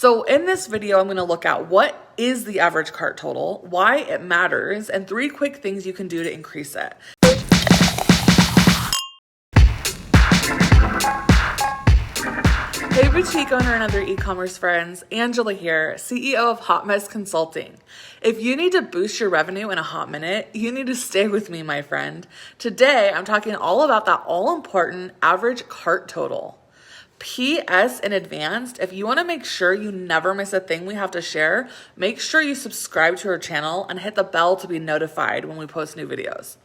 So in this video, I'm going to look at what is the average cart total, why it matters, and 3 quick things you can do to increase it. Hey boutique owner and other e-commerce friends, Angela here, CEO of Hot Mess Consulting. If you need to boost your revenue in a hot minute, you need to stay with me, my friend. Today, I'm talking all about that all-important average cart total. PS in advance, if you want to make sure you never miss a thing we have to share, make sure you subscribe to our channel and hit the bell to be notified when we post new videos.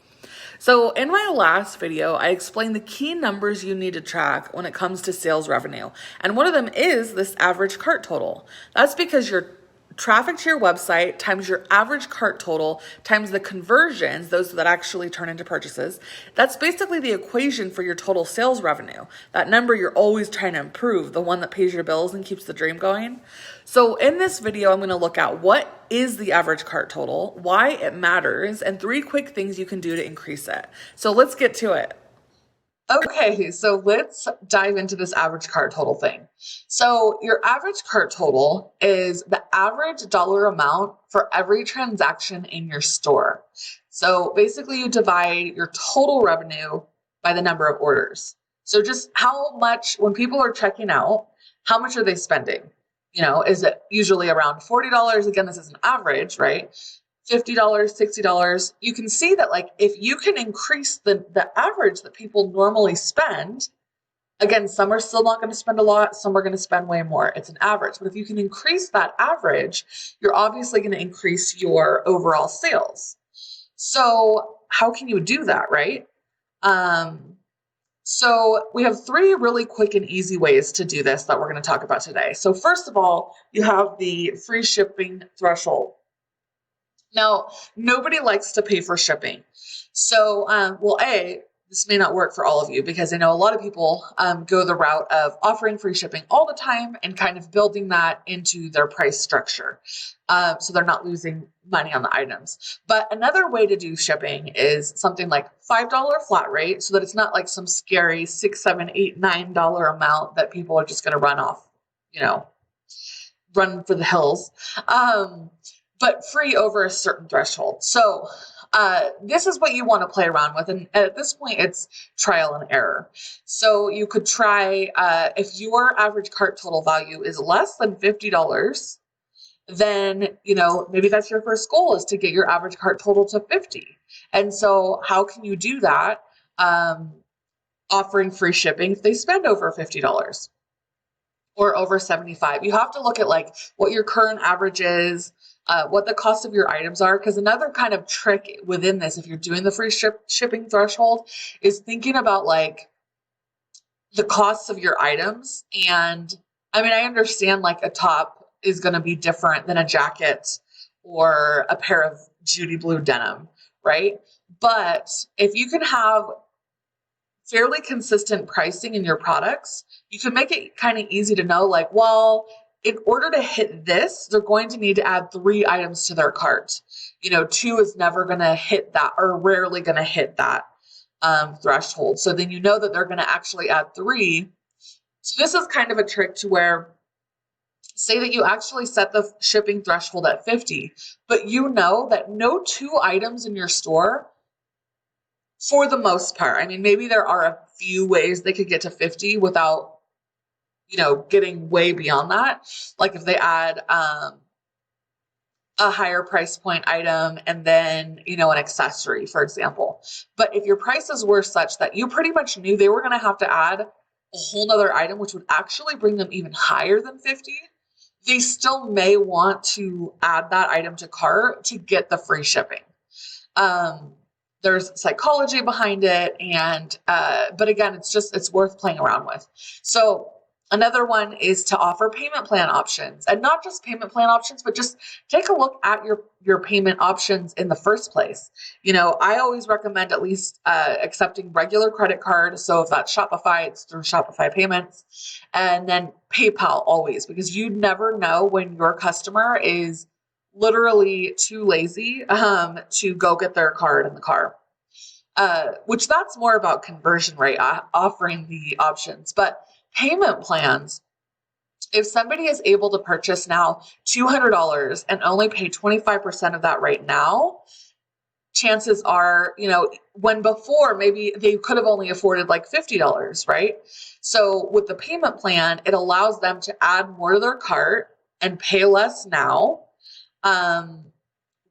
So in my last video, I explained the key numbers you need to track when it comes to sales revenue. And one of them is this average cart total. That's because your traffic to your website times your average cart total times the conversions, those that actually turn into purchases. That's basically the equation for your total sales revenue. That number you're always trying to improve, the one that pays your bills and keeps the dream going. So in this video, I'm going to look at what is the average cart total, why it matters, and 3 quick things you can do to increase it. So let's get to it. Okay, so let's dive into this average cart total thing. So your average cart total is the average dollar amount for every transaction in your store. So basically you divide your total revenue by the number of orders. So just how much, when people are checking out, how much are they spending? You know, is it usually around $40? Again, this is an average, right? $50, $60, you can see that like if you can increase the average that people normally spend, again, some are still not going to spend a lot, some are going to spend way more. It's an average. But if you can increase that average, you're obviously going to increase your overall sales. So how can you do that, right? So we have 3 really quick and easy ways to do this that we're going to talk about today. So first of all, you have the free shipping threshold. Now, nobody likes to pay for shipping. So, this may not work for all of you because I know a lot of people go the route of offering free shipping all the time and kind of building that into their price structure. So they're not losing money on the items. But another way to do shipping is something like $5 flat rate so that it's not like some scary $6, $7, $8, $9 amount that people are just going to run off, run for the hills. But free over a certain threshold. So this is what you want to play around with. And at this point, it's trial and error. So you could try, if your average cart total value is less than $50, then, maybe that's your first goal is to get your average cart total to 50. And so how can you do that? Offering free shipping if they spend over $50 or over 75. You have to look at like what your current average is, what the cost of your items are. Because another kind of trick within this, if you're doing the free shipping threshold, is thinking about like the costs of your items. And I mean, I understand like a top is going to be different than a jacket or a pair of Judy blue denim, right? But if you can have fairly consistent pricing in your products, you can make it kind of easy to know like, well, in order to hit this, they're going to need to add 3 items to their cart. 2 is never going to hit that or rarely going to hit that threshold. So then you know that they're going to actually add 3. So this is kind of a trick to where, say that you actually set the shipping threshold at 50, but you know that no 2 items in your store, for the most part, I mean, maybe there are a few ways they could get to 50 without getting way beyond that. Like if they add a higher price point item and then, an accessory, for example. But if your prices were such that you pretty much knew they were going to have to add a whole nother item, which would actually bring them even higher than 50, they still may want to add that item to cart to get the free shipping. There's psychology behind it. And, but again, it's worth playing around with. So another one is to offer payment plan options, and not just payment plan options, but just take a look at your payment options in the first place. I always recommend at least accepting regular credit card. So if that's Shopify, it's through Shopify payments, and then PayPal always, because you never know when your customer is literally too lazy to go get their card in the car. Which that's more about conversion rate, offering the options. But payment plans if somebody is able to purchase now $200 and only pay 25% of that right now, chances are, when before maybe they could have only afforded like $50, right? So with the payment plan, it allows them to add more to their cart and pay less now,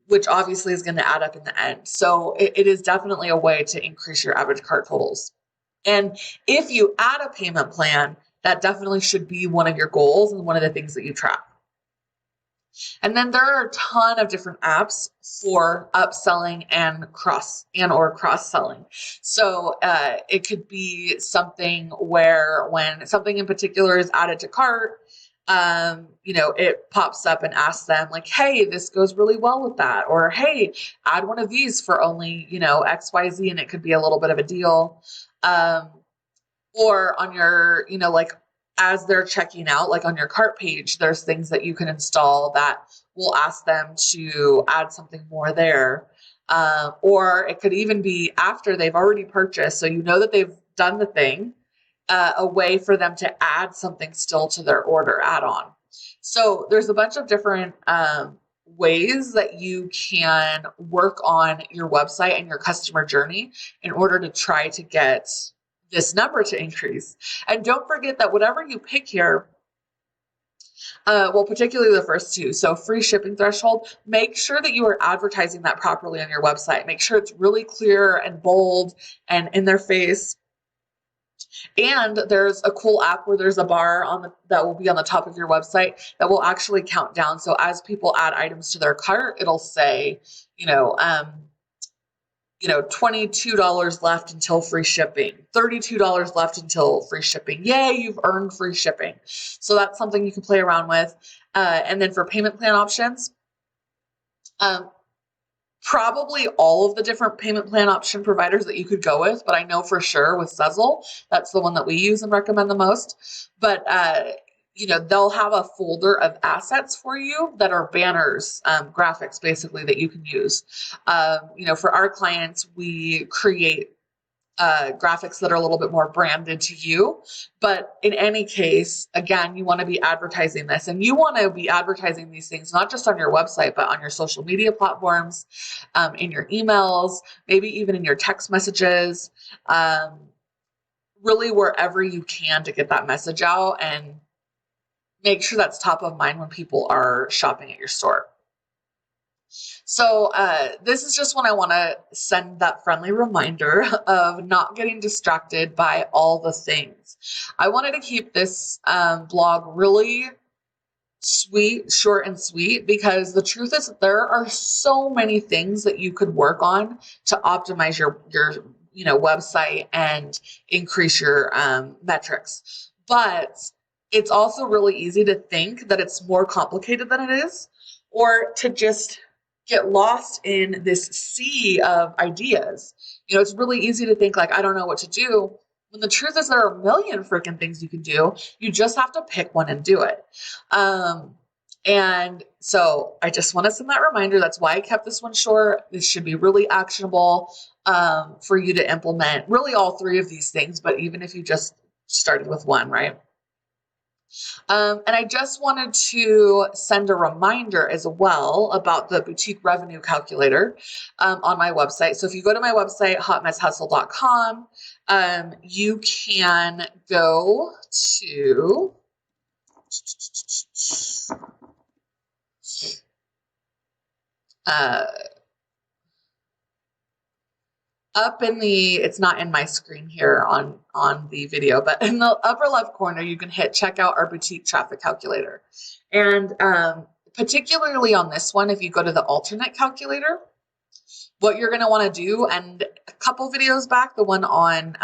which obviously is going to add up in the end. So it is definitely a way to increase your average cart totals. And if you add a payment plan, that definitely should be one of your goals and one of the things that you track. And then there are a ton of different apps for upselling and cross-selling. So it could be something where when something in particular is added to cart, it pops up and asks them like, hey, this goes really well with that. Or, hey, add one of these for only, XYZ, and it could be a little bit of a deal. Or on your, as they're checking out, like on your cart page, there's things that you can install that will ask them to add something more there. Or it could even be after they've already purchased, so that they've done the thing, a way for them to add something still to their order add-on. So there's a bunch of different ways that you can work on your website and your customer journey in order to try to get this number to increase. And don't forget that whatever you pick here, particularly the first two, so free shipping threshold, make sure that you are advertising that properly on your website. Make sure it's really clear and bold and in their face. And there's a cool app where there's a bar that will be on the top of your website that will actually count down. So as people add items to their cart, it'll say, $22 left until free shipping, $32 left until free shipping. Yay, you've earned free shipping. So that's something you can play around with. And then for payment plan options, probably all of the different payment plan option providers that you could go with, but I know for sure with Sezzle, that's the one that we use and recommend the most. But they'll have a folder of assets for you that are banners, graphics basically that you can use. For our clients, we create graphics that are a little bit more branded to you. But in any case, again, you want to be advertising this, and you want to be advertising these things, not just on your website, but on your social media platforms, in your emails, maybe even in your text messages, really wherever you can to get that message out and make sure that's top of mind when people are shopping at your store. So this is just when I want to send that friendly reminder of not getting distracted by all the things. I wanted to keep this blog really sweet, short and sweet, because the truth is that there are so many things that you could work on to optimize your website and increase your metrics. But it's also really easy to think that it's more complicated than it is, or to just get lost in this sea of ideas. It's really easy to think like, I don't know what to do, when the truth is there are a million freaking things you can do. You just have to pick one and do it. And so I just want to send that reminder. That's why I kept this one short. This should be really actionable for you to implement really all three of these things, but even if you just started with one, right? And I just wanted to send a reminder as well about the boutique revenue calculator on my website. So if you go to my website, hotmesshustle.com, you can go to up in the, it's not in my screen here on the video, but in the upper left corner, you can hit check out our boutique traffic calculator. And particularly on this one, if you go to the alternate calculator, what you're going to want to do, and a couple videos back, the one on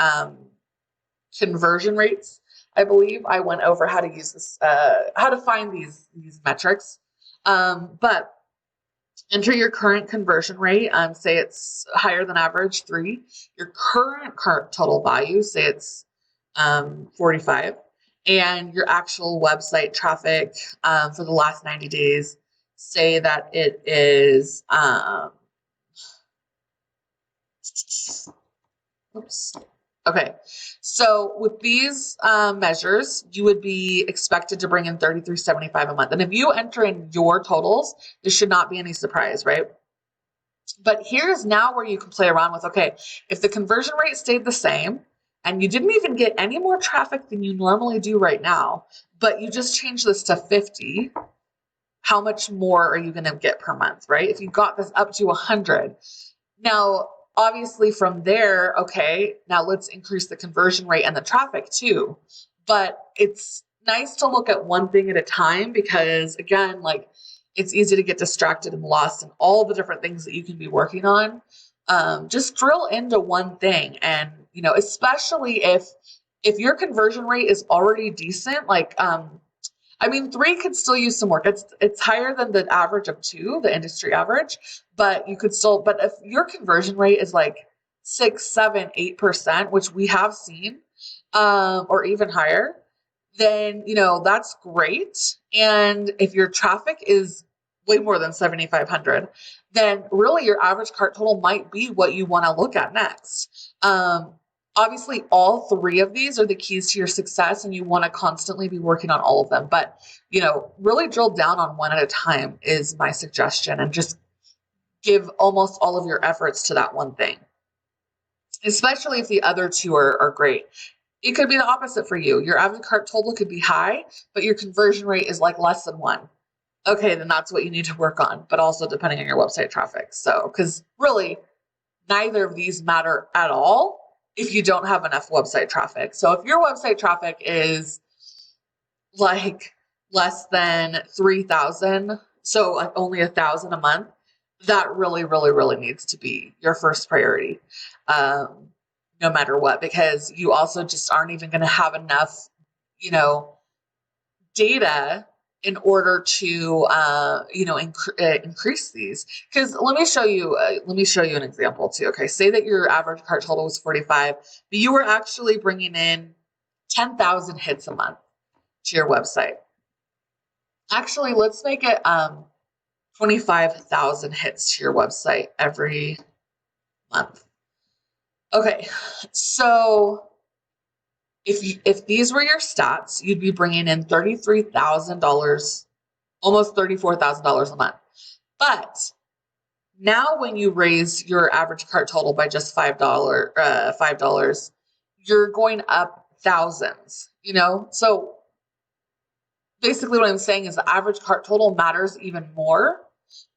conversion rates, I believe I went over how to use this, how to find these metrics. But enter your current conversion rate. Say it's higher than average, 3. Your current total value, say it's 45. And your actual website traffic for the last 90 days, say that it is, oops. Okay, so with these measures, you would be expected to bring in $33.75 a month. And if you enter in your totals, this should not be any surprise, right? But here's now where you can play around with, okay, if the conversion rate stayed the same and you didn't even get any more traffic than you normally do right now, but you just changed this to 50, how much more are you going to get per month, right? If you got this up to 100. Now, obviously from there, okay, now let's increase the conversion rate and the traffic too. But it's nice to look at one thing at a time because, again, like, it's easy to get distracted and lost in all the different things that you can be working on. Just drill into one thing, and especially if your conversion rate is already decent, like I mean, 3 could still use some work. It's higher than the average of 2, the industry average, but you could still. But if your conversion rate is like 6, 7, 8%, which we have seen, or even higher, then that's great. And if your traffic is way more than 7,500, then really your average cart total might be what you want to look at next. Obviously, all 3 of these are the keys to your success, and you want to constantly be working on all of them. But, really drill down on one at a time is my suggestion, and just give almost all of your efforts to that one thing, especially if the other 2 are great. It could be the opposite for you. Your average cart total could be high, but your conversion rate is like less than 1. Okay, then that's what you need to work on, but also depending on your website traffic. So, because really, neither of these matter at all if you don't have enough website traffic. So if your website traffic is like less than 3,000, so like only 1,000 a month, that really, really, really needs to be your first priority, no matter what, because you also just aren't even going to have enough, data in order to, increase these. Because let me show you an example too. Okay, say that your average cart total was 45, but you were actually bringing in 10,000 hits a month to your website. Actually, let's make it 25,000 hits to your website every month. Okay, so if these were your stats, you'd be bringing in $33,000, almost $34,000 a month. But now when you raise your average cart total by just $5, you're going up thousands, So basically what I'm saying is the average cart total matters even more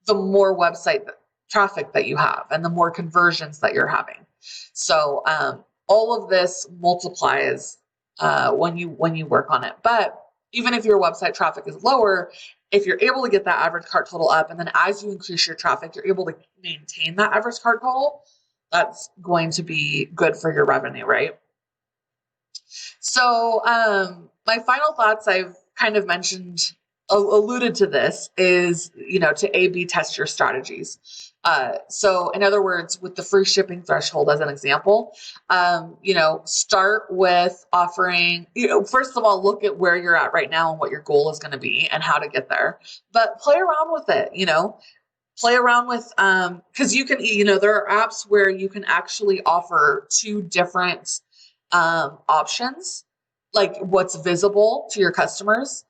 the more website traffic that you have and the more conversions that you're having. So all of this multiplies when you work on it. But even if your website traffic is lower, if you're able to get that average cart total up, and then as you increase your traffic, you're able to maintain that average cart total, that's going to be good for your revenue, right? So my final thoughts, I've kind of alluded to this, is, to A/B test your strategies. So in other words, with the free shipping threshold as an example, start with offering, first of all, look at where you're at right now and what your goal is going to be and how to get there, but play around with it, play around with, cause you can, there are apps where you can actually offer 2 different options, like what's visible to your customers.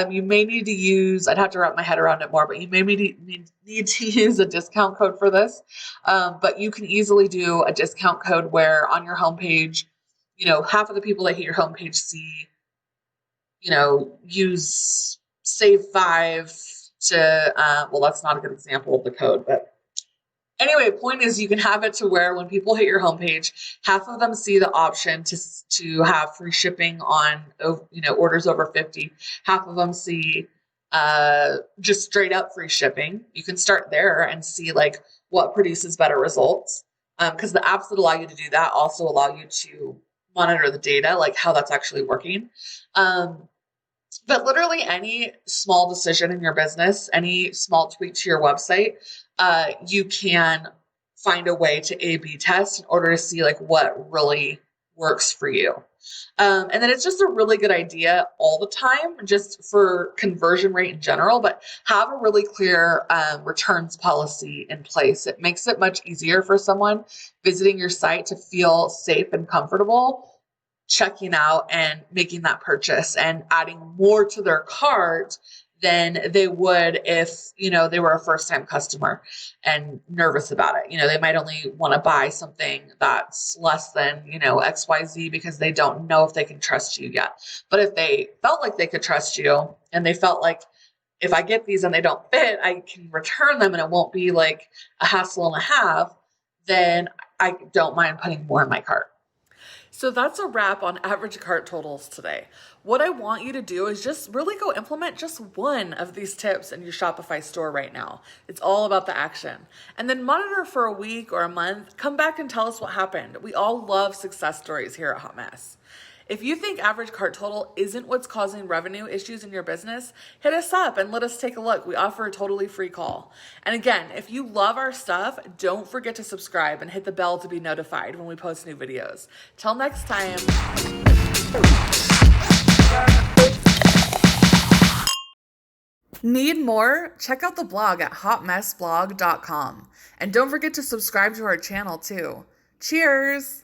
You may need to use, I'd have to wrap my head around it more, but you may need to use a discount code for this. But you can easily do a discount code where on your homepage, half of the people that hit your homepage see, use save 5 to, well, that's not a good example of the code, but anyway, point is you can have it to where when people hit your homepage, half of them see the option to have free shipping on, orders over 50. Half of them see just straight up free shipping. You can start there and see like what produces better results. Because the apps that allow you to do that also allow you to monitor the data, like how that's actually working. But literally any small decision in your business, any small tweak to your website, you can find a way to A/B test in order to see like what really works for you. And then it's just a really good idea all the time, just for conversion rate in general, but have a really clear returns policy in place. It makes it much easier for someone visiting your site to feel safe and comfortable checking out and making that purchase and adding more to their cart than they would if, they were a first-time customer and nervous about it. They might only want to buy something that's less than, XYZ because they don't know if they can trust you yet. But if they felt like they could trust you and they felt like, if I get these and they don't fit, I can return them and it won't be like a hassle and a half, then I don't mind putting more in my cart. So that's a wrap on average cart totals today. What I want you to do is just really go implement just one of these tips in your Shopify store right now. It's all about the action. And then monitor for a week or a month. Come back and tell us what happened. We all love success stories here at Hot Mess. If you think average cart total isn't what's causing revenue issues in your business, hit us up and let us take a look. We offer a totally free call. And again, if you love our stuff, don't forget to subscribe and hit the bell to be notified when we post new videos. Till next time. Need more? Check out the blog at hotmessblog.com. And don't forget to subscribe to our channel too. Cheers!